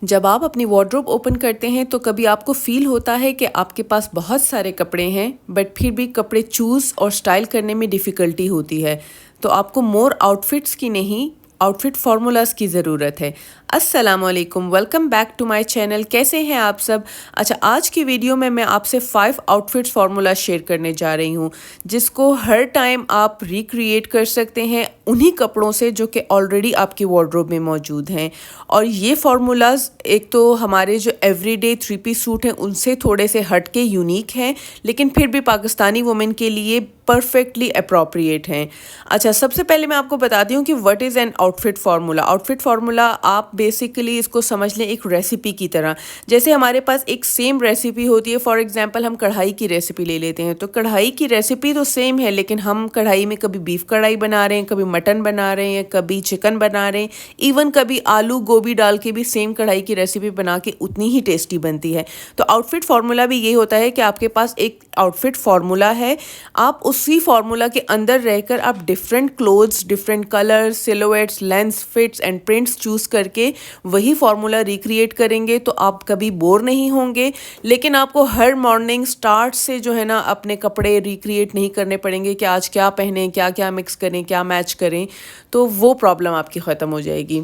जब आप अपनी वार्डरोब ओपन करते हैं तो कभी आपको फील होता है कि आपके पास बहुत सारे कपड़े हैं बट फिर भी कपड़े चूज़ और स्टाइल करने में डिफ़िकल्टी होती है। तो आपको मोर आउटफिट्स की नहीं, आउटफिट फार्मूलाज़ की ज़रूरत है। अस्सलामुअलैकुम, welcome back to my channel. कैसे हैं आप सब? अच्छा, आज की वीडियो में मैं आपसे 5 आउटफिट्स फार्मूला शेयर करने जा रही हूँ जिसको हर टाइम आप रिक्रिएट कर सकते हैं उन्हीं कपड़ों से जो कि ऑलरेडी आपकी वार्डरोब में मौजूद हैं। और ये फार्मूलाज़ एक तो हमारे जो एवरीडे 3 पीस सूट हैं उनसे थोड़े से हट के यूनिक हैं, लेकिन फिर भी पाकिस्तानी वुमेन के लिए परफेक्टली अप्रोप्रिएट हैं। अच्छा, सबसे पहले मैं आपको बताती हूँ कि what is an outfit formula. Outfit formula आप बेसिकली इसको समझ लें एक रेसिपी की तरह। जैसे हमारे पास एक सेम रेसिपी होती है, फॉर एग्जांपल हम कढ़ाई की रेसिपी ले लेते हैं, तो कढ़ाई की रेसिपी तो सेम है, लेकिन हम कढ़ाई में कभी बीफ कढ़ाई बना रहे हैं, कभी मटन बना रहे हैं, कभी चिकन बना रहे हैं, इवन कभी आलू गोभी डाल के भी सेम कढ़ाई की रेसिपी बना के उतनी ही टेस्टी बनती है। तो आउटफिट फार्मूला भी ये होता है कि आपके पास एक आउटफिट फार्मूला है, आप उसी फार्मूला के अंदर रहकर आप different clothes, different colours, silhouettes, lengths, fits and prints choose करके वही फार्मूला रिक्रिएट करेंगे तो आप कभी बोर नहीं होंगे। लेकिन आपको हर मॉर्निंग स्टार्ट से जो है ना अपने कपड़े रिक्रिएट नहीं करने पड़ेंगे कि आज क्या पहने, क्या क्या मिक्स करें, क्या मैच करें, तो वो प्रॉब्लम आपकी ख़त्म हो जाएगी।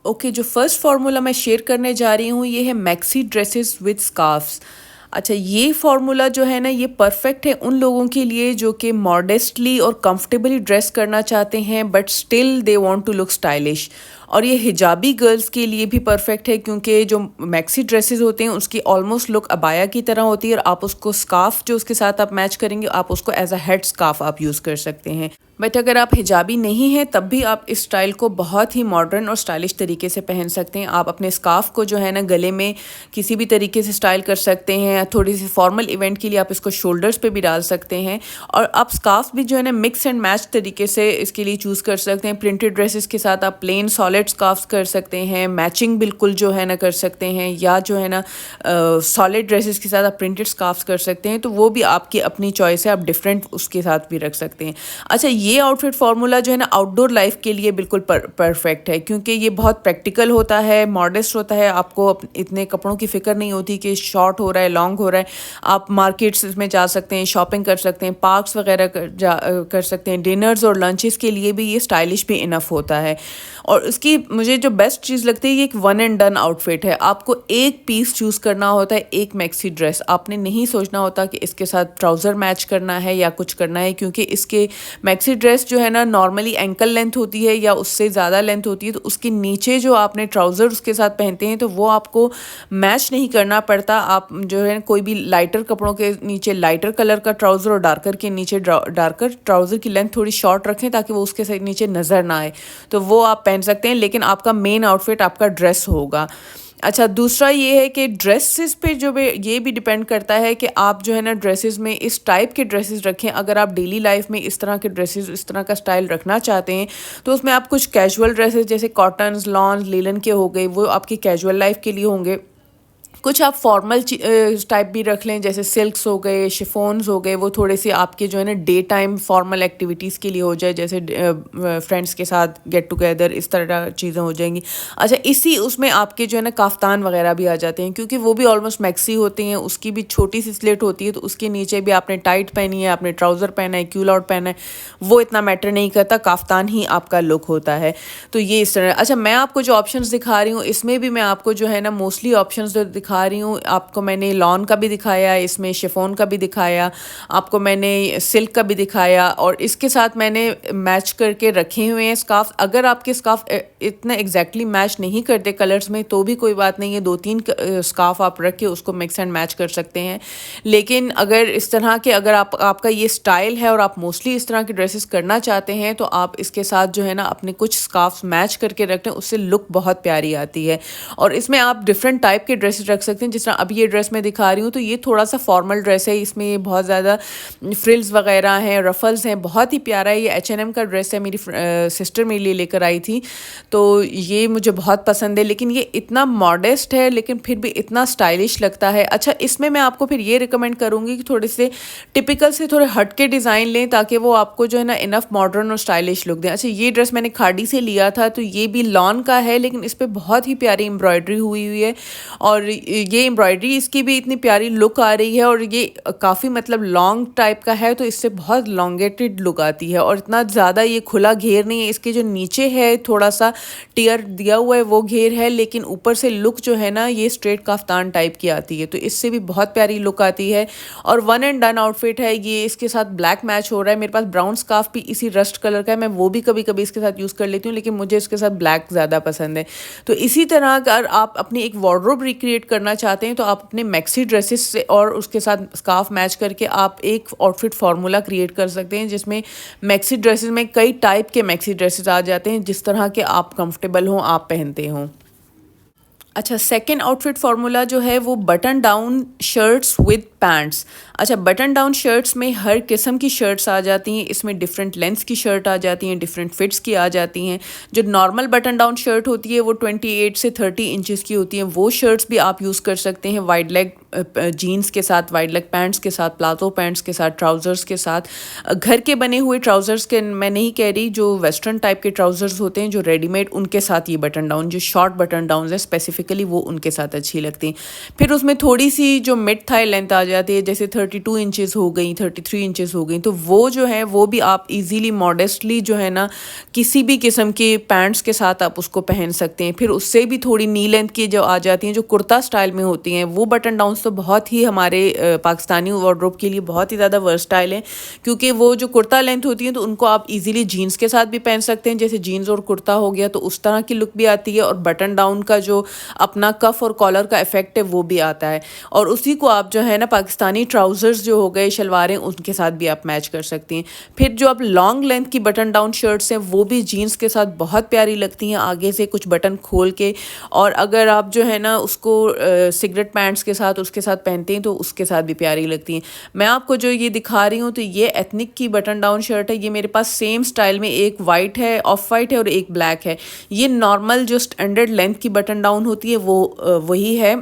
ओके, जो फर्स्ट फार्मूला मैं शेयर करने जा रही हूँ ये है मैक्सी ड्रेसेस विद स्कार्फ्स। अच्छा, ये फार्मूला जो है ना ये परफेक्ट है उन लोगों के लिए जो कि मॉडेस्टली और कंफर्टेबली ड्रेस करना चाहते हैं but still they want to look stylish. और ये हिजाबी गर्ल्स के लिए भी परफेक्ट है क्योंकि जो मैक्सी ड्रेसेस होते हैं उसकी ऑलमोस्ट लुक अबाया की तरह होती है और आप उसको स्कार्फ जो उसके साथ आप मैच करेंगे आप उसको एज अ हेड स्कार्फ आप यूज़ कर सकते हैं। बट अगर आप हिजाबी नहीं हैं तब भी आप इस स्टाइल को बहुत ही मॉडर्न और स्टाइलिश तरीके से पहन सकते हैं। आप अपने स्कार्फ को जो है ना गले में किसी भी तरीके से स्टाइल कर सकते हैं। थोड़ी सी फॉर्मल इवेंट के लिए आप इसको शोल्डर्स पे भी डाल सकते हैं। और आप स्कार्फ भी जो है ना मिक्स एंड मैच तरीके से इसके लिए चूज़ कर सकते हैं। प्रिंटेड ड्रेसेस के साथ आप प्लेन सॉलिड स्कार्फ्स कर सकते हैं, मैचिंग बिल्कुल जो है ना कर सकते हैं, या जो है ना सॉलिड ड्रेसेस के साथ आप प्रिंटेड स्कार्फ्स कर सकते हैं। तो वो भी आपकी अपनी चॉइस है, आप डिफरेंट उसके साथ भी रख सकते हैं। अच्छा, ये आउटफिट फार्मूला जो है ना आउटडोर लाइफ के लिए बिल्कुल परफेक्ट है क्योंकि ये बहुत प्रैक्टिकल होता है, मॉडेस्ट होता है। आपको इतने कपड़ों की फिक्र नहीं होती कि शॉर्ट हो रहा है, लॉन्ग हो रहा है। आप मार्केट्स में जा सकते हैं, शॉपिंग कर सकते हैं, पार्क्स वगैरह कर सकते हैं। डिनर्स और लंचेस के लिए भी ये स्टाइलिश भी इनफ होता है। और इसकी मुझे जो बेस्ट चीज़ लगती है ये एक वन एंड डन आउटफिट है। आपको एक पीस चूज़ करना होता है, एक मैक्सी ड्रेस। आपने नहीं सोचना होता कि इसके साथ ट्राउज़र मैच करना है या कुछ करना है, क्योंकि इसके मैक्सी ड्रेस जो है ना नॉर्मली एंकल लेंथ होती है या उससे ज़्यादा लेंथ होती है, तो उसके नीचे जो आपने ट्राउज़र उसके साथ पहनते हैं तो वो आपको मैच नहीं करना पड़ता। आप जो है कोई भी लाइटर कपड़ों के नीचे लाइटर कलर का ट्राउज़र और डार्कर के नीचे डार्कर ट्राउज़र की लेंथ थोड़ी शॉर्ट रखें ताकि वो उसके नीचे नज़र ना आए, तो वो आप पहन सकते हैं। लेकिन आपका मेन आउटफिट आपका ड्रेस होगा। अच्छा, दूसरा ये है कि ड्रेसेस पे ये भी डिपेंड करता है कि आप जो है ना ड्रेसेस में इस टाइप के ड्रेसेस रखें। अगर आप डेली लाइफ में इस तरह के ड्रेसेस, इस तरह का स्टाइल रखना चाहते हैं तो उसमें आप कुछ कैजुअल ड्रेसेस जैसे कॉटन्स, लॉन्स, लीलन के हो गए, वो आपकी कैजुअल लाइफ के लिए होंगे। कुछ आप फॉर्मल टाइप भी रख लें जैसे सिल्क्स हो गए, शिफॉन्स हो गए, वो थोड़े से आपके जो है ना डे टाइम फॉर्मल एक्टिविटीज़ के लिए हो जाए, जैसे फ्रेंड्स के साथ गेट टुगेदर, इस तरह चीज़ें हो जाएंगी। अच्छा, इसी उसमें आपके जो है ना काफ्तान वगैरह भी आ जाते हैं क्योंकि वो भी ऑलमोस्ट मैक्सी होते हैं। उसकी भी छोटी सी स्लिट होती है तो उसके नीचे भी आपने टाइट पहनी है, आपने ट्राउज़र पहना है, क्यूल आउट पहना है, वो इतना मैटर नहीं करता, काफ्तान ही आपका लुक होता है। तो ये इस तरह। अच्छा, मैं आपको जो ऑप्शंस दिखा रही हूँ इसमें भी मैं आपको जो है ना मोस्टली ऑप्शंस जो दिखा रही हूँ, आपको मैंने लॉन का भी दिखाया, इसमें शिफॉन का भी दिखाया, आपको मैंने सिल्क का भी दिखाया, और इसके साथ मैंने मैच करके रखे हुए हैं स्कार्फ। अगर आपके स्कार्फ इतना एग्जैक्टली मैच नहीं करते कलर्स में तो भी कोई बात नहीं है, 2-3 स्कार्फ आप रख के उसको मिक्स एंड मैच कर सकते हैं। लेकिन अगर इस तरह के अगर आपका ये स्टाइल है और आप मोस्टली इस तरह के ड्रेसेस करना चाहते हैं तो आप इसके साथ जो है ना अपने कुछ स्कार्फ मैच करके रख लें, उससे लुक बहुत प्यारी आती है। और इसमें आप डिफरेंट टाइप के ड्रेसेस रख सकते हैं। जिस तरह अभी ये ड्रेस मैं दिखा रही हूँ तो ये थोड़ा सा फॉर्मल ड्रेस है, इसमें ये बहुत ज़्यादा फ्रिल्स वगैरह हैं, रफल्स हैं, बहुत ही प्यारा है। ये H&M का ड्रेस है, मेरी सिस्टर मेरे लिए लेकर आई थी, तो ये मुझे बहुत पसंद है। लेकिन ये इतना मॉडेस्ट है लेकिन फिर भी इतना स्टाइलिश लगता है। अच्छा, इसमें मैं आपको फिर ये रिकमेंड करूँगी कि थोड़े से टिपिकल से थोड़े हट के डिज़ाइन लें ताकि वो आपको जो है ना इनफ मॉडर्न और स्टाइलिश लुक दें। अच्छा, ये ड्रेस मैंने खाड़ी से लिया था, तो ये भी लॉन का है लेकिन इस पर बहुत ही प्यारी एम्ब्रॉयडरी हुई हुई है और ये एम्ब्रॉयडरी इसकी भी इतनी प्यारी लुक आ रही है और ये काफ़ी मतलब लॉन्ग टाइप का है, तो इससे बहुत लॉन्गेटेड लुक आती है और इतना ज़्यादा ये खुला घेर नहीं है। इसके जो नीचे है थोड़ा सा टियर दिया हुआ है वो घेर है, लेकिन ऊपर से लुक जो है ना ये स्ट्रेट काफ्तान टाइप की आती है, तो इससे भी बहुत प्यारी लुक आती है। और वन एंड डन आउटफिट है ये, इसके साथ ब्लैक मैच हो रहा है। मेरे पास ब्राउन स्कार्फ भी इसी रस्ट कलर का है, मैं वो भी कभी कभी इसके साथ यूज़ कर लेती हूँ, लेकिन मुझे इसके साथ ब्लैक ज़्यादा पसंद है। तो इसी तरह अगर आप अपनी एक वार्डरोब रिक्रिएट करना चाहते हैं तो आप अपने मैक्सी ड्रेसेस से और उसके साथ स्कार्फ मैच करके आप एक आउटफिट फार्मूला क्रिएट कर सकते हैं, जिसमें मैक्सी ड्रेसेस में कई टाइप के मैक्सी ड्रेसेस आ जाते हैं, जिस तरह के आप कंफर्टेबल हों, आप पहनते हों। अच्छा, सेकंड आउटफिट फार्मूला जो है वो button down shirts with pants. अच्छा, बटन डाउन शर्ट्स में हर किस्म की शर्ट्स आ जाती हैं, इसमें डिफरेंट लेंथ्स की शर्ट आ जाती हैं, डिफरेंट फिट्स की आ जाती हैं। जो नॉर्मल बटन डाउन शर्ट होती है वो 28 से 30 इंचेस की होती हैं, वो शर्ट्स भी आप यूज़ कर सकते हैं वाइड लेग जीन्स के साथ, वाइड लेग पैंट्स के साथ, प्लाजो पैंट्स के साथ, ट्राउज़र्स के साथ। घर के बने हुए ट्राउज़र्स के मैं नहीं कह रही, जो वेस्टर्न टाइप के ट्राउज़र्स होते हैं जो रेडीमेड, उनके साथ ये बटन डाउन जो शॉर्ट बटन डाउन है स्पेसिफिकली वो उनके साथ अच्छी लगती हैं। फिर उसमें थोड़ी सी जो मिड थाई लेंथ आ जाती है, जैसे 32 इंचेस हो गई, 33 इंचेस हो गई, तो वो जो है वो भी आप इजीली मॉडेस्टली जो है ना किसी भी किस्म के पैंट्स के साथ आप उसको पहन सकते हैं। फिर उससे भी थोड़ी नी लेंथ की जो आ जाती हैं, जो कुर्ता स्टाइल में होती हैं, वो बटन डाउन तो बहुत ही हमारे पाकिस्तानी वार्डरोब के लिए बहुत ही ज़्यादा वर्सटाइल है, क्योंकि वो जो कुर्ता लेंथ होती है तो उनको आप इजीली जीन्स के साथ भी पहन सकते हैं, जैसे जीन्स और कुर्ता हो गया, तो उस तरह की लुक भी आती है। और बटन डाउन का जो अपना कफ और कॉलर का इफेक्ट है वो भी आता है, और उसी को आप जो है ना पाकिस्तानी ट्राउज़र्स जो हो गए, शलवारें, उनके साथ भी आप मैच कर सकती हैं। फिर जो आप लॉन्ग लेंथ की बटन डाउन शर्ट्स हैं वो भी जीन्स के साथ बहुत प्यारी लगती हैं, आगे से कुछ बटन खोल के, और अगर आप जो है ना उसको सिगरेट पैंट्स के साथ उसके साथ पहनते हैं तो उसके साथ भी प्यारी लगती हैं। मैं आपको जो ये दिखा रही हूँ तो ये एथनिक की बटन डाउन शर्ट है, ये मेरे पास सेम स्टाइल में एक वाइट है, ऑफ वाइट है और एक ब्लैक है। ये नॉर्मल जो स्टैंडर्ड लेंथ की बटन डाउन होती है वो वही है।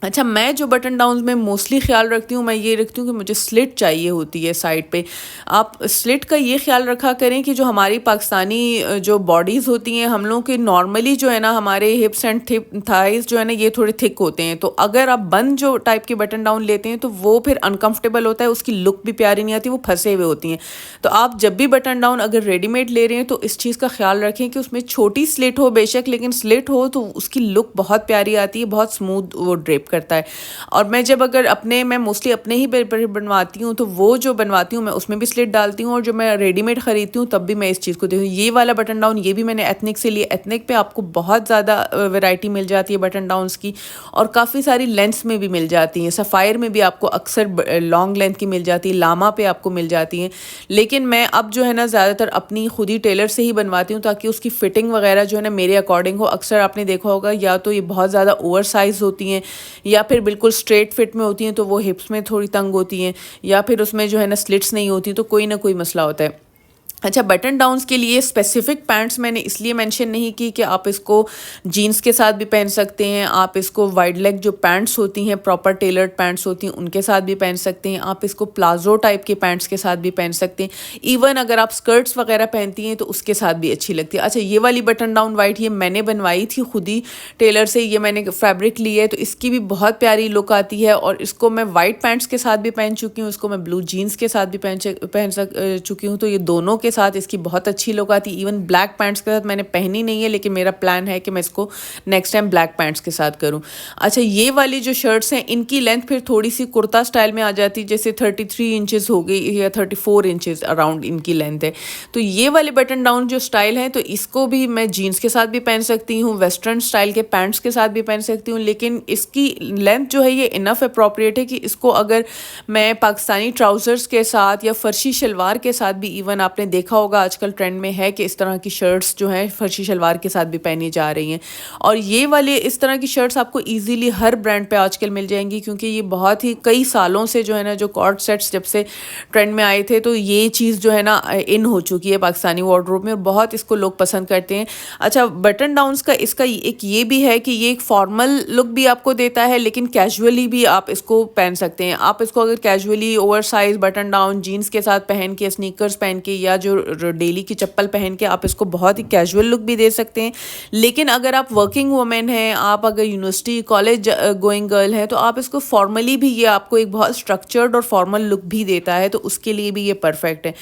अच्छा, मैं जो बटन डाउन में मोस्टली ख्याल रखती हूँ, मैं ये रखती हूँ कि मुझे स्लिट चाहिए होती है साइड पे। आप स्लिट का ये ख्याल रखा करें कि जो हमारी पाकिस्तानी जो बॉडीज़ होती हैं हम लोगों के, नॉर्मली जो है ना हमारे हिप्स एंड थाइज जो है ना ये थोड़े थिक होते हैं, तो अगर आप बंद जो टाइप के बटन डाउन लेते हैं तो वो फिर अनकम्फर्टेबल होता है, उसकी लुक भी प्यारी नहीं आती, वो फंसे हुए होती हैं। तो आप जब भी बटन डाउन अगर रेडीमेड ले रहे हैं तो इस चीज़ का ख्याल रखें कि उसमें छोटी स्लिट हो बेशक, लेकिन स्लिट हो तो उसकी लुक बहुत प्यारी आती है, बहुत स्मूथ वो ड्रेप करता है। और मैं जब अगर मैं मोस्टली अपने ही बनवाती हूँ तो वो जो बनवाती हूँ मैं उसमें भी स्लिट डालती हूँ, और जो मैं रेडीमेड ख़रीदती हूँ तब भी मैं इस चीज़ को देखती हूँ। ये वाला बटन डाउन ये भी मैंने एथनिक से लिया। एथनिक पे आपको बहुत ज़्यादा वैरायटी मिल जाती है बटन डाउन्स की, और काफ़ी सारी लेंथ्स में भी मिल जाती हैं। सफ़ायर में भी आपको अक्सर लॉन्ग लेंथ की मिल जाती है, लामा पे आपको मिल जाती हैं, लेकिन मैं अब जो है ना ज़्यादातर अपनी खुद ही टेलर से ही बनवाती हूँ ताकि उसकी फ़िटिंग वगैरह जो है ना मेरे अकॉर्डिंग हो। अक्सर आपने देखा होगा या तो ये बहुत ज़्यादा ओवर साइज़ होती हैं या फिर बिल्कुल स्ट्रेट फिट में होती हैं, तो वो हिप्स में थोड़ी तंग होती हैं, या फिर उसमें जो है ना स्लिट्स नहीं होती, तो कोई ना कोई मसला होता है। अच्छा, बटन डाउन्स के लिए स्पेसिफिक पैंट्स मैंने इसलिए मेंशन नहीं की कि आप इसको जीन्स के साथ भी पहन सकते हैं, आप इसको वाइड लेग जो पैंट्स होती हैं, प्रॉपर टेलर्ड पैंट्स होती हैं, उनके साथ भी पहन सकते हैं, आप इसको प्लाजो टाइप के पैंट्स के साथ भी पहन सकते हैं, इवन अगर आप स्कर्ट्स वगैरह पहनती हैं तो उसके साथ भी अच्छी लगती है। अच्छा, ये वाली बटन डाउन वाइट ये मैंने बनवाई थी खुद ही टेलर से, ये मैंने फैब्रिक ली है, तो इसकी भी बहुत प्यारी लुक आती है, और इसको मैं वाइट पैंट्स के साथ भी पहन चुकी हूँ, इसको मैं ब्लू जीन्स के साथ भी पहन चुकी हूँ, तो ये दोनों के साथ इसकी बहुत अच्छी लुक आती है। इवन ब्लैक पैंट्स के साथ मैंने पहनी नहीं है, लेकिन मेरा प्लान है कि मैं इसको नेक्स्ट टाइम ब्लैक पैंट्स के साथ करूं। अच्छा, ये वाली जो शर्ट्स हैं इनकी लेंथ फिर थोड़ी सी कुर्ता स्टाइल में आ जाती है, जैसे 33 इंचेस हो गई या 34 इंचेस अराउंड इनकी लेंथ है। तो ये वाले बटन डाउन जो स्टाइल है तो इसको भी मैं जीन्स के साथ भी पहन सकती हूँ, वेस्टर्न स्टाइल के पैंट्स के साथ भी पहन सकती हूँ, लेकिन इसकी लेंथ जो है ये इनफ अप्रोप्रिएट है कि इसको अगर मैं पाकिस्तानी ट्राउज़र्स के साथ या फर्शी शलवार के साथ भी, इवन आपने देखा होगा आजकल ट्रेंड में है कि इस तरह की शर्ट्स जो हैं फर्शी शलवार के साथ भी पहनी जा रही हैं। और ये वाले इस तरह की शर्ट्स आपको ईज़िली हर ब्रांड पे आजकल मिल जाएंगी, क्योंकि ये बहुत ही कई सालों से जो है ना, जो कॉर्ड सेट्स जब से ट्रेंड में आए थे तो ये चीज़ जो है ना इन हो चुकी है पाकिस्तानी वार्डरोब में, और बहुत इसको लोग पसंद करते हैं। अच्छा, बटन डाउन्स का इसका एक ये भी है कि ये एक फॉर्मल लुक भी आपको देता है, लेकिन कैजुअली भी आप इसको पहन सकते हैं। आप इसको अगर casually oversize button down jeans के साथ पहन के, स्नीकर्स पहन के, या जो डेली की चप्पल पहन के आप इसको बहुत ही कैजुअल लुक भी दे सकते हैं। लेकिन अगर आप वर्किंग वुमेन हैं, आप अगर यूनिवर्सिटी कॉलेज गोइंग गर्ल हैं, तो आप इसको फॉर्मली भी, ये आपको एक बहुत स्ट्रक्चर्ड और फॉर्मल लुक भी देता है, तो उसके लिए भी ये परफेक्ट है।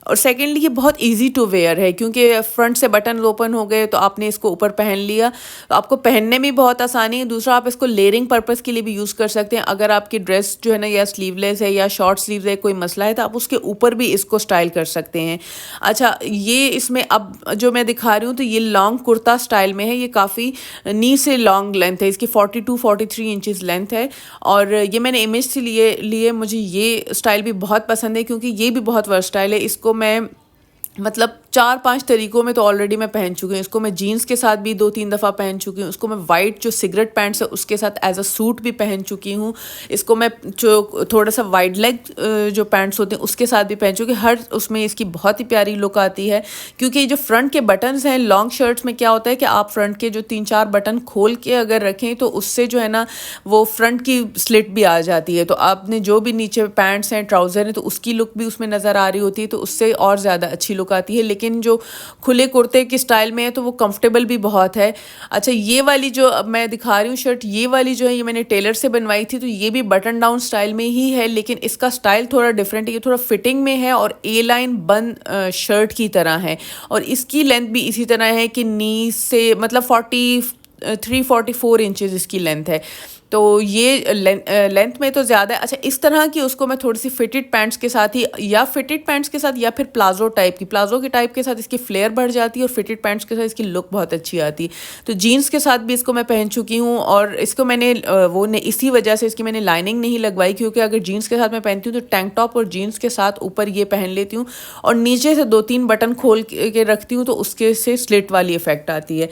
और सेकेंडली ये बहुत इजी टू वेयर है, क्योंकि फ्रंट से बटन ओपन हो गए तो आपने इसको ऊपर पहन लिया, तो आपको पहनने में बहुत आसानी है। दूसरा, आप इसको लेयरिंग पर्पस के लिए भी यूज़ कर सकते हैं। अगर आपकी ड्रेस जो है ना या स्लीवलेस है या शॉर्ट स्लीव्स है, कोई मसला है, तो आप उसके ऊपर भी इसको स्टाइल कर सकते हैं। अच्छा, ये इसमें अब जो मैं दिखा रही हूँ तो ये लॉन्ग कुर्ता स्टाइल में है। ये काफ़ी नी से लॉन्ग लेंथ है, इसकी 42-43 इंचज़ लेंथ है। और ये मैंने इमेज से लिए मुझे ये स्टाइल भी बहुत पसंद है, क्योंकि ये भी बहुत वर्सटाइल है। इसको मैं मतलब 4-5 तरीक़ों में तो ऑलरेडी मैं पहन चुकी हूँ। इसको मैं जीन्स के साथ भी 2-3 दफ़ा पहन चुकी हूँ। इसको मैं वाइट जो सिगरेट पैंट्स है उसके साथ एज अ सूट भी पहन चुकी हूँ। इसको मैं जो थोड़ा सा वाइड लेग जो पैंट्स होते हैं उसके साथ भी पहन चुकी हूँ। हर उसमें इसकी बहुत ही प्यारी लुक आती है, क्योंकि जो फ्रंट के बटन्स हैं लॉन्ग शर्ट्स में क्या होता है कि आप फ्रंट के जो 3-4 बटन खोल के अगर रखें तो उससे जो है ना वो फ्रंट की स्लिट भी आ जाती है, तो आपने जो भी नीचे पैंट्स हैं, ट्राउज़र हैं, तो उसकी लुक भी उसमें नज़र आ रही होती है, तो उससे और ज़्यादा अच्छी लुक आती है। लेकिन जो खुले कुर्ते के स्टाइल में है तो वो कंफर्टेबल भी बहुत है। अच्छा, ये वाली जो अब मैं दिखा रही हूँ शर्ट, ये वाली जो है ये मैंने टेलर से बनवाई थी, तो ये भी बटन डाउन स्टाइल में ही है, लेकिन इसका स्टाइल थोड़ा डिफरेंट है। ये थोड़ा फिटिंग में है और ए लाइन बन शर्ट की तरह है, और इसकी लेंथ भी इसी तरह है कि नी से मतलब 43-44 इंचज़ इसकी लेंथ है, तो ये लेंथ में तो ज़्यादा है। अच्छा, इस तरह की उसको मैं थोड़ी सी फिटेड पैंट्स के साथ ही, या फिटेड पैंट्स के साथ या फिर प्लाजो के टाइप के साथ इसकी फ्लेयर बढ़ जाती है, और फिटेड पैंट्स के साथ इसकी लुक बहुत अच्छी आती है। तो जीन्स के साथ भी इसको मैं पहन चुकी हूँ, और इसको मैंने इसी वजह से इसकी मैंने लाइनिंग नहीं लगवाई, क्योंकि अगर जीन्स के साथ मैं पहनती हूँ तो टैंक टॉप और जीन्स के साथ ऊपर ये पहन लेती हूँ, और नीचे से 2-3 बटन खोल के रखती हूँ, तो उसके से स्लिट वाली इफ़ेक्ट आती है।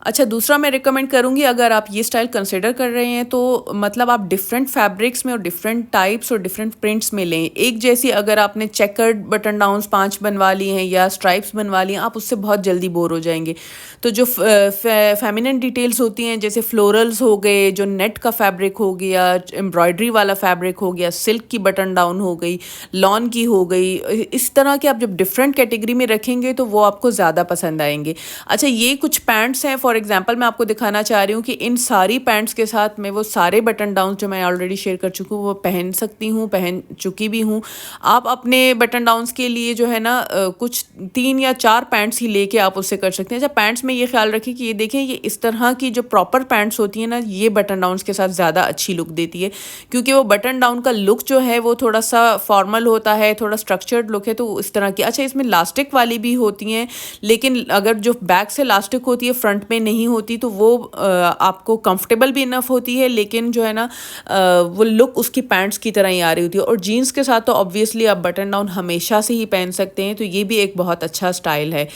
अच्छा, दूसरा मैं रिकमेंड करूँगी, अगर आप ये स्टाइल कंसिडर कर रहे हैं तो मतलब आप डिफरेंट फैब्रिक्स में और डिफरेंट टाइप्स और डिफरेंट प्रिंट्स में लें। एक जैसी अगर आपने चेकर्ड बटन डाउन्स 5 बनवा लिए हैं या स्ट्राइप्स बनवा लिए हैं, आप उससे बहुत जल्दी बोर हो जाएंगे। तो जो फेमिनिन डिटेल्स होती हैं, जैसे फ्लोरल्स हो गए, जो नेट का फैब्रिक हो गया, एम्ब्रॉयडरी वाला फैब्रिक हो गया, सिल्क की बटन डाउन हो गई, लॉन की हो गई, इस तरह के आप जब डिफरेंट कैटेगरी में रखेंगे तो वो आपको ज़्यादा पसंद आएंगे। अच्छा, ये कुछ पैंट्स हैं, फॉर एग्जांपल मैं आपको दिखाना चाह रही हूँ कि इन सारी पैंट्स के साथ मैं वो सारे बटन डाउन जो मैं ऑलरेडी शेयर कर चुकी हूँ वो पहन सकती हूँ, पहन चुकी भी हूँ। आप अपने बटन डाउन्स के लिए जो है ना कुछ 3 या 4 पैंट्स ही लेके आप उससे कर सकते हैं। अच्छा, पैंट्स में ये ख्याल रखें कि ये देखें, ये इस तरह की जो प्रॉपर पैंट्स होती हैं ना, ये बटन डाउन्स के साथ ज़्यादा अच्छी लुक देती है, क्योंकि वो बटन डाउन का लुक जो है वो थोड़ा सा फॉर्मल होता है, थोड़ा स्ट्रक्चर्ड लुक है, तो इस तरह की। अच्छा, इसमें लास्टिक वाली भी होती हैं, लेकिन अगर जो बैक से लास्टिक होती है फ्रंट में नहीं होती, तो वो आपको कंफर्टेबल भी इनफ होती है, लेकिन जो है ना वो लुक उसकी पैंट्स की तरह ही आ रही होती है। और जीन्स के साथ तो ऑब्वियसली आप बटन डाउन हमेशा से ही पहन सकते हैं, तो ये भी एक बहुत अच्छा स्टाइल है।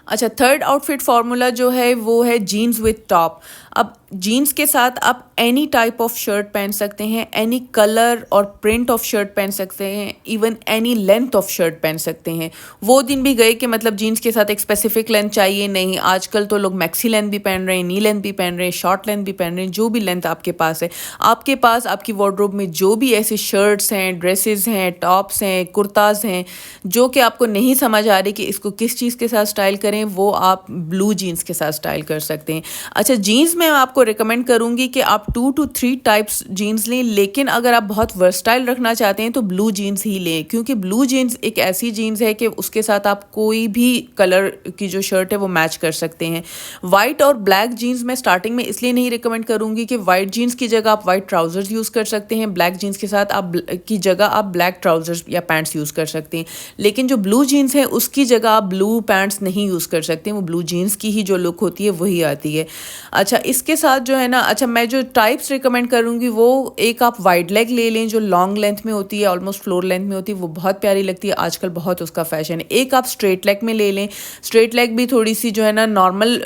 अच्छा, थर्ड आउटफिट फार्मूला जो है वो है जीन्स विद टॉप। अब जीन्स के साथ आप एनी टाइप ऑफ शर्ट पहन सकते हैं, एनी कलर और प्रिंट ऑफ शर्ट पहन सकते हैं, even any length of shirt पहन सकते हैं। वो दिन भी गए कि मतलब जीन्स के साथ एक स्पेसिफिक लेंथ चाहिए, नहीं, आजकल तो लोग मैक्सी लेंथ भी पहन रहे हैं, नी लेंथ भी पहन रहे हैं, शॉर्ट लेंथ भी पहन रहे हैं। जो भी लेंथ आपके पास है, आपके पास आपकी वार्डरोब में जो भी ऐसे शर्ट्स हैं, ड्रेसेस हैं, टॉप्स हैं, कुर्ताज़ हैं, जो कि आपको नहीं समझ आ रही कि इसको किस चीज़ के साथ स्टाइल करें, वो आप ब्लू जीन्स के साथ स्टाइल कर सकते हैं। अच्छा, जीन्स में आपको रिकमेंड करूंगी कि आप 2 to 3 टाइप्स जीन्स लें, लेकिन अगर आप बहुत वर्सटाइल रखना चाहते हैं तो ब्लू जीन्स ही लें, क्योंकि ब्लू जीन्स एक ऐसी जीन्स है कि उसके साथ आप कोई भी कलर की जो शर्ट है वो मैच कर सकते हैं। वाइट और ब्लैक जीन्स मैं स्टार्टिंग में इसलिए नहीं रिकमेंड करूंगी कि वाइट जीन्स की जगह आप वाइट ट्राउजर्स यूज़ कर सकते हैं, ब्लैक जीन्स के साथ आप की जगह आप ब्लैक ट्राउजर्स या पैंट्स यूज़ कर सकते हैं। लेकिन जो ब्लू जीन्स है उसकी जगह आप ब्लू पैंट्स नहीं यूज़ यूज़ कर सकते हैं, वो ब्लू जीन्स की ही जो लुक होती है वही आती है। अच्छा, इसके साथ जो है ना, अच्छा मैं जो टाइप्स रिकमेंड करूँगी वो एक आप वाइड लेग ले लें जो लॉन्ग लेंथ में होती है, ऑलमोस्ट फ्लोर लेंथ में होती है, वो बहुत प्यारी लगती है, आजकल बहुत उसका फैशन है। एक आप स्ट्रेट लेग में ले लें, स्ट्रेट लेग भी थोड़ी सी जो है ना नॉर्मल,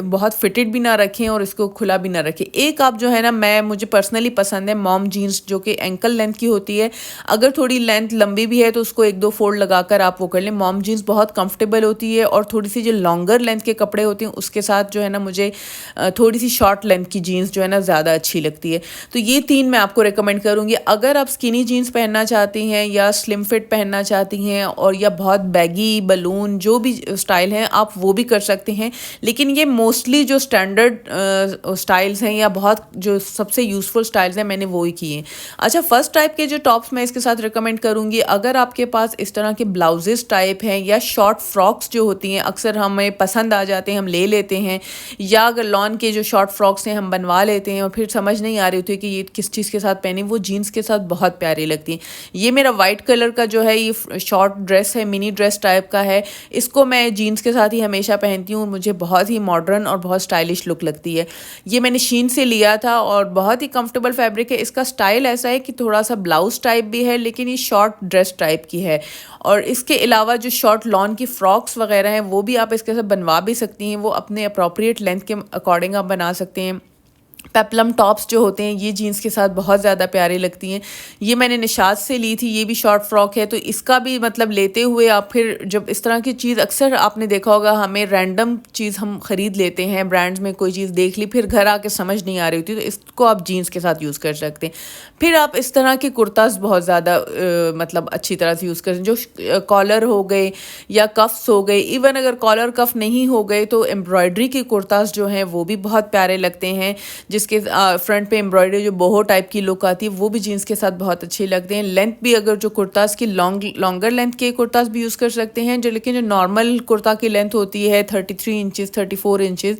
बहुत फिटेड भी ना रखें और इसको खुला भी ना रखें। एक आप जो है ना, मुझे पर्सनली पसंद है मॉम जीन्स जो कि एंकल लेंथ की होती है, अगर थोड़ी लेंथ लंबी भी है तो उसको 1-2 फोल्ड लगाकर आप वो कर लें। मॉम जीन्स बहुत कंफर्टेबल होती है और थोड़ी सी जो लॉन्गर लेंथ के कपड़े होते हैं उसके साथ जो है ना मुझे थोड़ी सी शॉर्ट लेंथ की जीन्स जो है ना ज़्यादा अच्छी लगती है। तो ये 3 मैं आपको रिकमेंड करूँगी। अगर आप स्किनी जीन्स पहनना चाहती हैं या स्लिम फिट पहनना चाहती हैं और या बहुत बैगी बलून जो भी स्टाइल है आप वो भी कर सकते हैं, लेकिन ये मोस्टली जो स्टैंडर्ड स्टाइल्स हैं या बहुत जो सबसे यूज़फुल स्टाइल्स हैं मैंने वो ही किए हैं। अच्छा, फर्स्ट टाइप के जो टॉप्स मैं इसके साथ रिकमेंड करूँगी, अगर आपके पास इस तरह के ब्लाउजेस टाइप हैं या शॉर्ट फ्रॉक्स जो होती हैं अक्सर हमें पसंद आ जाते हैं, हम ले लेते हैं, या अगर लॉन के जो शॉर्ट फ्रॉक्स हैं हम बनवा लेते हैं और फिर समझ नहीं आ रही होती है कि ये किस चीज़ के साथ पहनी, वो जीन्स के साथ बहुत प्यारी लगती हैं। ये मेरा वाइट कलर का जो है ये शॉर्ट ड्रेस है, मिनी ड्रेस टाइप का है, इसको मैं जीन्स के साथ ही हमेशा पहनती हूँ, मुझे बहुत ही मॉडर्न और बहुत स्टाइलिश लुक लगती है। ये मैंने शीन से लिया था और बहुत ही कंफर्टेबल फैब्रिक है। इसका स्टाइल ऐसा है कि थोड़ा सा ब्लाउज टाइप भी है लेकिन ये शॉर्ट ड्रेस टाइप की है, और इसके अलावा जो शॉर्ट लॉन की फ्रॉक्स वगैरह हैं वो भी आप इसके साथ बनवा भी सकती हैं, वो अपने अप्रोप्रिएट लेंथ के अकॉर्डिंग आप बना सकते हैं। पेप्लम टॉप्स जो होते हैं ये जीन्स के साथ बहुत ज़्यादा प्यारी लगती हैं। ये मैंने निशात से ली थी, ये भी शॉर्ट फ्रॉक है, तो इसका भी मतलब लेते हुए आप फिर जब इस तरह की चीज़, अक्सर आपने देखा होगा हमें रैंडम चीज़ हम ख़रीद लेते हैं, ब्रांड्स में कोई चीज़ देख ली फिर घर आके समझ नहीं आ रही होती, तो इसको आप जीन्स के साथ यूज़ कर सकते हैं। फिर आप इस तरह के कुर्ताज़ बहुत ज़्यादा मतलब अच्छी तरह से यूज़ करें, जो कॉलर हो गए या कफ्स हो गए, इवन अगर कॉलर कफ नहीं हो गए तो एम्ब्रॉयडरी के कुर्ताज़ जो हैं वो भी बहुत प्यारे लगते हैं, जिसके फ्रंट पे एम्ब्रॉयडरी जो बोहो टाइप की लुक आती है वो भी जीन्स के साथ बहुत अच्छे लगते हैं। लेंथ भी अगर जो कुर्ताज़ की लॉन्गर लेंथ के कुर्ताज़ भी यूज़ कर सकते हैं, जो लेकिन जो नॉर्मल कुर्ता की लेंथ होती है 33 इंचज़ 34 इंचज़,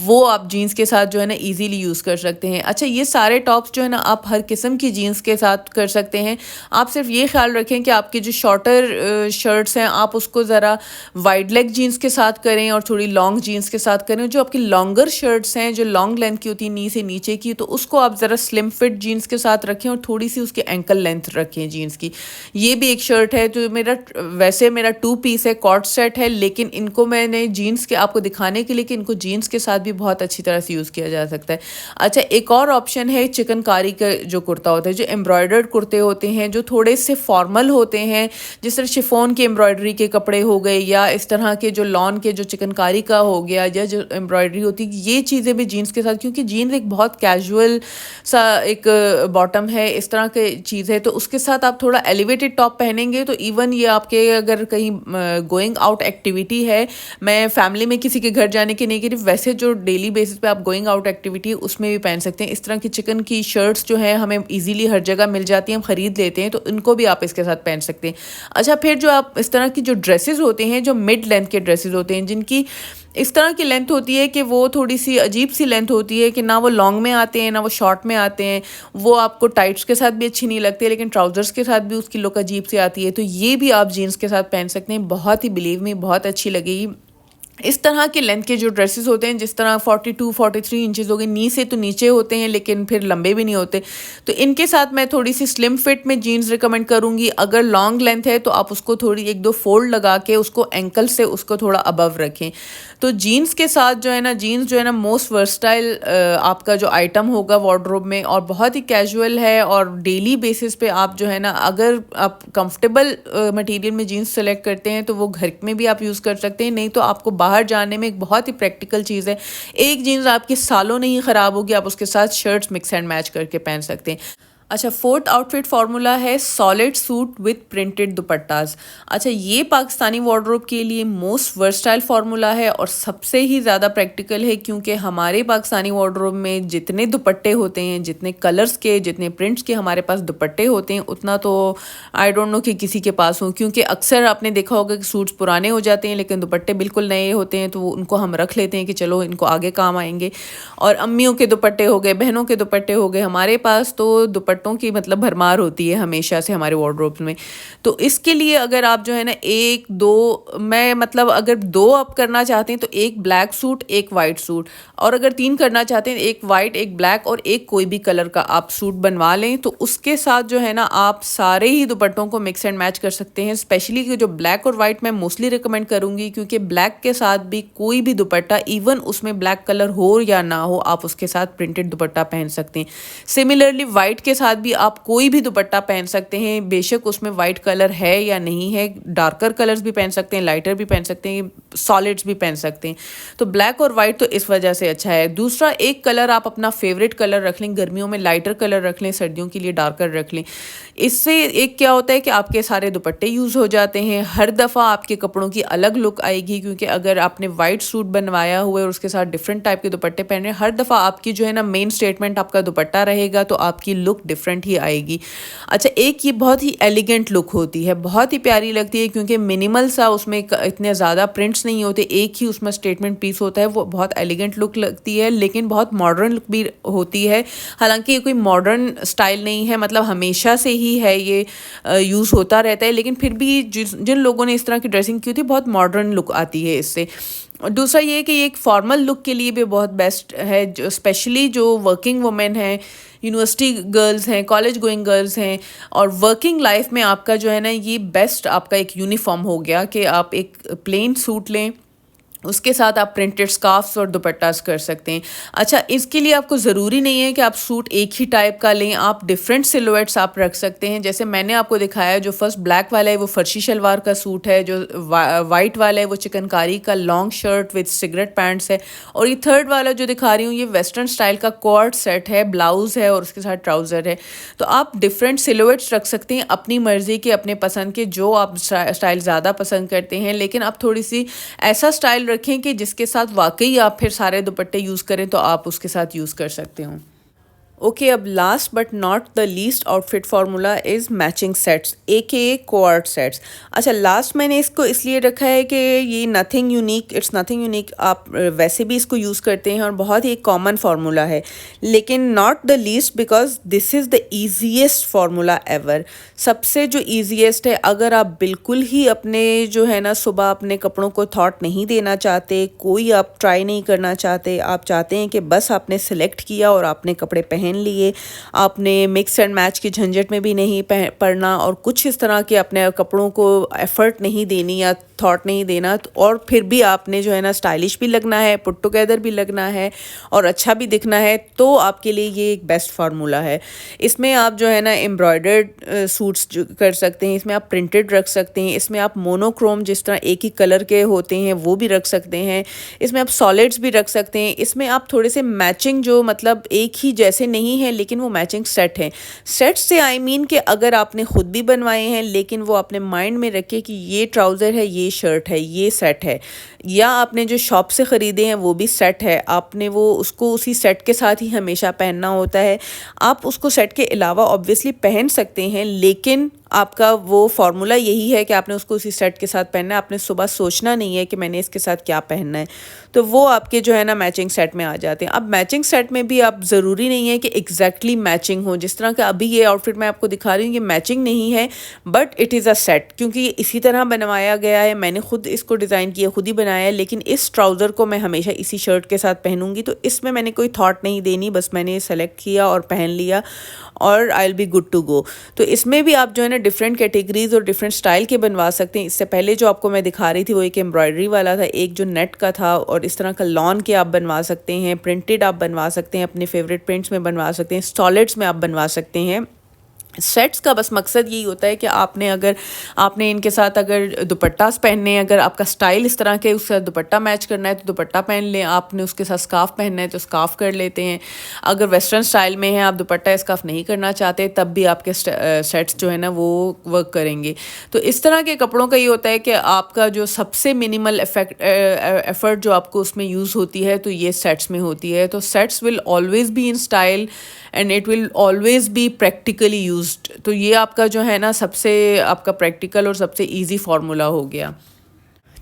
वो आप जीन्स के साथ जो है ना ईजीली यूज़ कर सकते हैं। अच्छा, ये सारे टॉप्स जो है ना आप हर किस्म की जीन्स के साथ कर सकते हैं। आप सिर्फ ये ख्याल रखें कि आपके जो शॉर्टर शर्ट्स हैं आप उसको ज़रा वाइड लेग जीन्स के साथ करें और थोड़ी लॉन्ग जीन्स के साथ करें। जो आपकी लॉन्गर शर्ट्स हैं जो लॉन्ग लेंथ की होती है नी से नीचे की, तो उसको आप ज़रा स्लिम फिट जीन्स के साथ रखें और थोड़ी सी उसकी एंकल लेंथ रखें जीन्स की। ये भी एक शर्ट है जो मेरा 2 पीस है, कॉर्ड सेट है, लेकिन इनको मैंने जीन्स के आपको दिखाने के लिए कि इनको जीन्स के साथ भी बहुत अच्छी तरह से यूज़ किया जा सकता है। अच्छा, एक और ऑप्शन है चिकनकारी का जो कुर्ता होता है, जो एम्ब्रॉयडर्ड कुर्ते होते हैं जो थोड़े से फॉर्मल होते हैं, जिस तरह शिफॉन की एम्ब्रॉयडरी के कपड़े हो गए या इस तरह के जो लॉन के जो चिकनकारी का हो गया या जो एम्ब्रॉयडरी होती है, ये चीज़ें भी जीन्स के साथ, क्योंकि जीन्स एक बहुत कैजुअल सा एक बॉटम है, इस तरह की चीज़ है, तो उसके साथ आप थोड़ा एलिवेटेड टॉप पहनेंगे तो इवन ये आपके अगर कहीं गोइंग आउट एक्टिविटी है, मैं फैमिली में किसी के घर जाने के नहीं कह रही, वैसे जो डेली बेसिस पे आप गोइंग आउट एक्टिविटी उसमें भी पहन सकते हैं। इस तरह की चिकन की शर्ट्स जो है हमें इजीली हर जगह मिल जाती हैं, हम ख़रीद लेते हैं, तो इनको भी आप इसके साथ पहन सकते हैं। अच्छा, फिर जो आप इस तरह की जो ड्रेसेस होते हैं, जो मिड लेंथ के ड्रेसेस होते हैं, जिनकी इस तरह की लेंथ होती है कि वो थोड़ी सी अजीब सी लेंथ होती है कि ना वो लॉन्ग में आते हैं ना वो शॉर्ट में आते हैं, वो आपको टाइट्स के साथ भी अच्छी नहीं लगती लेकिन ट्राउज़र्स के साथ भी उसकी लुक अजीब सी आती है, तो ये भी आप जीन्स के साथ पहन सकते हैं, बहुत ही बिलीव मी बहुत अच्छी लगेगी। इस तरह के लेंथ के जो ड्रेसेस होते हैं, जिस तरह 42-43 इंचज़ हो गए, नी से तो नीचे होते हैं लेकिन फिर लंबे भी नहीं होते, तो इनके साथ मैं थोड़ी सी स्लिम फिट में जीन्स रिकमेंड करूँगी। अगर लॉन्ग लेंथ है तो आप उसको थोड़ी 1-2 फोल्ड लगा के उसको एंकल से उसको थोड़ा अबव रखें। तो जीन्स के साथ जो है ना, जीन्स जो है ना मोस्ट वर्सटाइल आपका जो आइटम होगा वार्डरोब में, और बहुत ही कैजुअल है और डेली बेसिस पे आप जो है ना, अगर आप कंफर्टेबल मटेरियल में जीन्स सेलेक्ट करते हैं तो वो घर में भी आप यूज़ कर सकते हैं, नहीं तो आपको बाहर जाने में एक बहुत ही प्रैक्टिकल चीज़ है। एक जीन्स आपकी सालों नहीं ख़राब होगी, आप उसके साथ शर्ट्स मिक्स एंड मैच करके पहन सकते हैं। अच्छा, फोर्थ आउटफिट फार्मूला है सॉलिड सूट विथ प्रिंटेड दुपट्टास। अच्छा, ये पाकिस्तानी वार्डरोब के लिए मोस्ट वर्सटाइल फार्मूला है और सबसे ही ज़्यादा प्रैक्टिकल है, क्योंकि हमारे पाकिस्तानी वार्डरोब में जितने दुपट्टे होते हैं, जितने कलर्स के, जितने प्रिंट्स के हमारे पास दुपट्टे होते हैं, उतना तो आई डोंट नो कि किसी के पास हो, क्योंकि अक्सर आपने देखा होगा कि सूट्स पुराने हो जाते हैं लेकिन दुपट्टे बिल्कुल नए होते हैं, तो उनको हम रख लेते हैं कि चलो इनको आगे काम आएंगे। और अम्मियों के दुपट्टे हो गए, बहनों के दुपट्टे हो गए, हमारे पास तो दुपट्टे दुपट्टों की मतलब भरमार होती है हमेशा से हमारे वार्डरोब में। तो इसके लिए अगर आप जो है ना 1-2 मैं मतलब अगर 2 आप करना चाहते हैं तो 1 ब्लैक सूट, 1 वाइट सूट, और अगर 3 करना चाहते हैं 1 वाइट, 1 ब्लैक और 1 कोई भी कलर का आप सूट बनवा लें। तो उसके साथ जो है ना आप सारे ही दुपट्टों को मिक्स एंड मैच कर सकते हैं। स्पेशली कि जो ब्लैक और वाइट मैं मोस्टली रिकमेंड करूँगी, क्योंकि ब्लैक के साथ भी कोई भी दुपट्टा, इवन उसमें ब्लैक कलर हो या ना हो, आप उसके साथ प्रिंटेड दुपट्टा पहन सकते हैं। सिमिलरली वाइट के साथ भी आप कोई भी दुपट्टा पहन सकते हैं, बेशक उसमें वाइट कलर है या नहीं है। डार्कर कलर्स भी पहन सकते हैं, लाइटर भी पहन सकते हैं, सॉलिड्स भी पहन सकते हैं। तो ब्लैक और वाइट तो इस वजह से अच्छा है। दूसरा, एक कलर आप अपना फेवरेट कलर रख लें, गर्मियों में लाइटर कलर रख लें, सर्दियों के लिए डार्कर रख लें। इससे एक क्या होता है कि आपके सारे दुपट्टे यूज़ हो जाते हैं, हर दफ़ा आपके कपड़ों की अलग लुक आएगी। क्योंकि अगर आपने वाइट सूट बनवाया हुआ है और उसके साथ डिफरेंट टाइप के दुपट्टे पहन रहे हैं, हर दफ़ा आपकी जो है ना मेन स्टेटमेंट आपका दुपट्टा रहेगा, तो आपकी लुक डिफरेंट ही आएगी। अच्छा, एक ये बहुत ही एलिगेंट लुक होती है, बहुत ही प्यारी लगती है, क्योंकि मिनिमल सा उसमें इतने ज़्यादा प्रिंट्स नहीं होते, एक ही उसमें स्टेटमेंट पीस होता है। वो बहुत एलिगेंट लुक लगती है, लेकिन बहुत मॉडर्न लुक भी होती है। हालांकि ये कोई मॉडर्न स्टाइल नहीं है, मतलब हमेशा से ही है ये यूज़ होता रहता है, लेकिन फिर भी जिन लोगों ने इस तरह की ड्रेसिंग की थी, बहुत मॉडर्न लुक आती है इससे। और दूसरा ये कि ये एक फॉर्मल लुक के लिए भी बहुत बेस्ट है, जो स्पेशली जो वर्किंग वुमेन हैं, यूनिवर्सिटी गर्ल्स हैं, कॉलेज गोइंग गर्ल्स हैं, और वर्किंग लाइफ में आपका जो है ना ये बेस्ट आपका एक यूनिफॉर्म हो गया कि आप एक प्लेन सूट लें, उसके साथ आप प्रिंटेड स्कार्फ्स और दुपट्टास कर सकते हैं। अच्छा, इसके लिए आपको ज़रूरी नहीं है कि आप सूट एक ही टाइप का लें, आप डिफरेंट सिलुएट्स आप रख सकते हैं। जैसे मैंने आपको दिखाया, जो फर्स्ट ब्लैक वाला है वो फर्शी शलवार का सूट है, जो वाइट वाला है वो चिकनकारी का long shirt with cigarette pants है, और ये थर्ड वाला जो दिखा रही हूँ ये वेस्टर्न स्टाइल का कॉर्ड सेट है, ब्लाउज़ है और उसके साथ ट्राउज़र है। तो आप डिफरेंट सिलुएट्स रख सकते हैं अपनी मर्ज़ी के, अपने पसंद के, जो आप स्टाइल ज़्यादा पसंद करते हैं। लेकिन आप थोड़ी सी ऐसा स्टाइल रखें कि जिसके साथ वाकई आप फिर सारे दुपट्टे यूज़ करें, तो आप उसके साथ यूज़ कर सकते हो। ओके, अब last but not the least outfit formula is matching sets, AKA co-ord sets. अच्छा, लास्ट मैंने इसको इसलिए रखा है कि ये nothing unique, it's nothing unique, आप वैसे भी इसको यूज़ करते हैं और बहुत ही कॉमन फार्मूला है, लेकिन not the least because this is the easiest formula ever. सबसे जो ईजीएस्ट है, अगर आप बिल्कुल ही अपने जो है ना सुबह अपने कपड़ों को थॉट नहीं देना चाहते, कोई आप ट्राई नहीं करना चाहते, आप चाहते हैं कि बस आपने सेलेक्ट किया और आपने कपड़े पहन लिए, आपने मिक्स एंड मैच की झंझट में भी नहीं पड़ना, और कुछ इस तरह के अपने कपड़ों को एफर्ट नहीं देनी या थॉट नहीं देना, और फिर भी आपने जो है ना स्टाइलिश भी लगना है, पुट टुगेदर भी लगना है और अच्छा भी दिखना है, तो आपके लिए ये एक बेस्ट फार्मूला है। इसमें आप जो है ना एम्ब्रॉयडर्ड सूट्स कर सकते हैं, इसमें आप प्रिंटेड रख सकते हैं, इसमें आप मोनोक्रोम जिस तरह एक ही कलर के होते हैं वो भी रख सकते हैं, इसमें आप सॉलिड्स भी रख सकते हैं, इसमें आप थोड़े से मैचिंग जो मतलब एक ही जैसे नहीं है लेकिन वो मैचिंग सेट है। सेट से आई मीन कि अगर आपने खुद भी बनवाए हैं, लेकिन वो अपने माइंड में रखे कि ये ट्राउज़र है, ये शर्ट है, ये सेट है, या आपने जो शॉप से ख़रीदे हैं वो भी सेट है, आपने वो उसको उसी सेट के साथ ही हमेशा पहनना होता है। आप उसको सेट के अलावा ऑब्वियसली पहन सकते हैं, लेकिन आपका वो फार्मूला यही है कि आपने उसको उसी सेट के साथ पहनना है। आपने सुबह सोचना नहीं है कि मैंने इसके साथ क्या पहनना है, तो वो आपके जो है ना मैचिंग सेट में आ जाते हैं। अब मैचिंग सेट में भी आप ज़रूरी नहीं है कि एग्जैक्टली मैचिंग हो, जिस तरह का अभी ये आउटफिट मैं आपको दिखा रही हूँ ये मैचिंग नहीं है, but it is a set, क्योंकि ये इसी तरह बनवाया गया है, मैंने खुद इसको डिज़ाइन किया, खुद ही बनाया है। लेकिन इस ट्राउज़र को मैं हमेशा इसी शर्ट के साथ पहनूंगी, तो इसमें मैंने कोई थॉट नहीं देनी, बस मैंने सेलेक्ट किया और पहन लिया और I will be good to go. तो इसमें भी आप जो है ना डिफरेंट कैटेगरीज और डिफरेंट स्टाइल के बनवा सकते हैं। इससे पहले जो आपको मैं दिखा रही थी वो एक एम्ब्रॉयडरी वाला था, एक जो नेट का था, और इस तरह का लॉन के आप बनवा सकते हैं, प्रिंटेड आप बनवा सकते हैं, अपने फेवरेट प्रिंट्स में बनवा सकते हैं, सॉलिड्स में आप बनवा सकते हैं। सेट्स का बस मकसद यही होता है कि आपने इनके साथ अगर दुपट्टास पहनने हैं, अगर आपका स्टाइल इस तरह के उसका दुपट्टा मैच करना है तो दुपट्टा पहन लें, आपने उसके साथ स्कार्फ पहनना है तो स्कार्फ कर लेते हैं। अगर वेस्टर्न स्टाइल में है, आप दुपट्टा स्कार्फ नहीं करना चाहते, तब भी आपके सेट्स जो है ना वो वर्क करेंगे। तो इस तरह के कपड़ों का ये होता है कि आपका जो सबसे मिनिमल एफर्ट जो आपको उसमें यूज़ होती है तो ये सेट्स में होती है। तो sets will always be in style and it will always be practically used. तो ये आपका जो है ना सबसे आपका प्रैक्टिकल और सबसे इजी फार्मूला हो गया।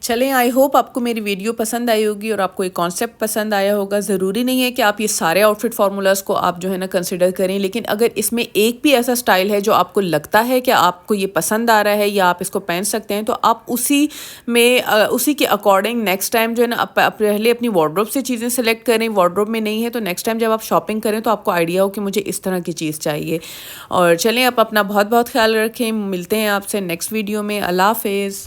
चलें, आई होप आपको मेरी वीडियो पसंद आई होगी और आपको ये कॉन्सेप्ट पसंद आया होगा। ज़रूरी नहीं है कि आप ये सारे आउटफिट फार्मूलाज़ को आप जो है ना कंसिडर करें, लेकिन अगर इसमें एक भी ऐसा स्टाइल है जो आपको लगता है कि आपको ये पसंद आ रहा है या आप इसको पहन सकते हैं, तो आप उसी में उसी के अकॉर्डिंग नेक्स्ट टाइम जो है ना पहले अपनी वार्डरोब से चीज़ें सेलेक्ट करें। वार्डरोब में नहीं है तो नेक्स्ट टाइम जब आप शॉपिंग करें तो आपको आइडिया हो कि मुझे इस तरह की चीज़ चाहिए। और चलें, आप अपना बहुत बहुत ख्याल रखें। मिलते हैं आपसे नेक्स्ट वीडियो में। अल्लाह हाफिज़।